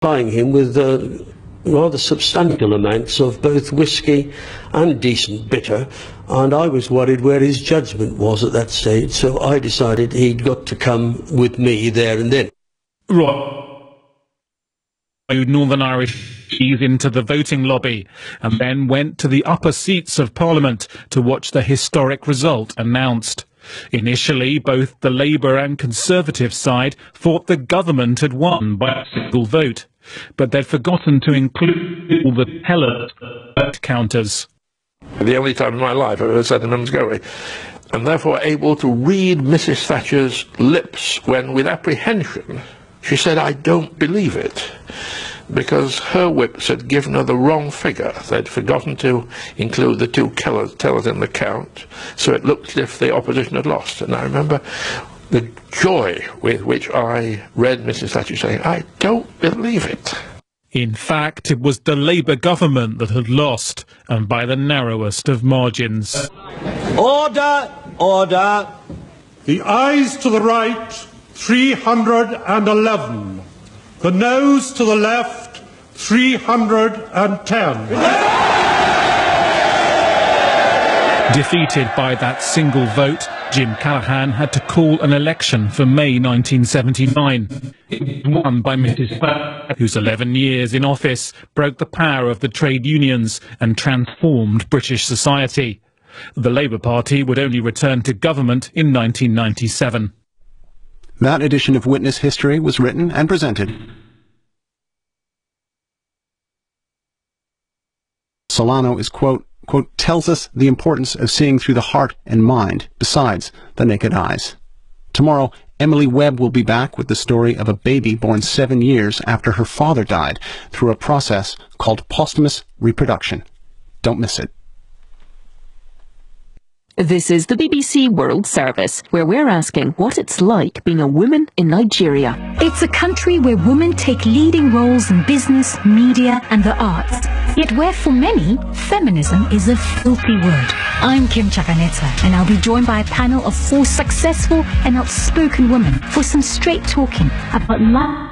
supplying him with rather substantial amounts of both whiskey and decent bitter, and I was worried where his judgment was at that stage, so I decided he'd got to come with me there and then. Right. Northern Irish into the voting lobby and then went to the upper seats of Parliament to watch the historic result announced. Initially, both the Labour and Conservative side thought the government had won by a single vote, but they'd forgotten to include all the teller vote counters. The only time in my life I've ever sat in Montgomery, and therefore able to read Mrs. Thatcher's lips when, with apprehension, she said, "I don't believe it," because her whips had given her the wrong figure. They'd forgotten to include the two tellers in the count, so it looked as if the opposition had lost. And I remember the joy with which I read Mrs. Thatcher saying, "I don't believe it." In fact, it was the Labour government that had lost, and by the narrowest of margins. Order! Order! The ayes to the right, 311. The noes to the left, 310. Defeated by that single vote, Jim Callaghan had to call an election for May 1979. It was won by Mrs. Thatcher, whose 11 years in office broke the power of the trade unions and transformed British society. The Labour Party would only return to government in 1997. That edition of Witness History was written and presented. Solano is, quote, tells us the importance of seeing through the heart and mind, besides the naked eyes. Tomorrow, Emily Webb will be back with the story of a baby born 7 years after her father died through a process called posthumous reproduction. Don't miss it. This is the BBC World Service, where we're asking what it's like being a woman in Nigeria. It's a country where women take leading roles in business, media and the arts. Yet where for many, feminism is a filthy word. I'm Kim Chakaneta, and I'll be joined by a panel of 4 successful and outspoken women for some straight talking about life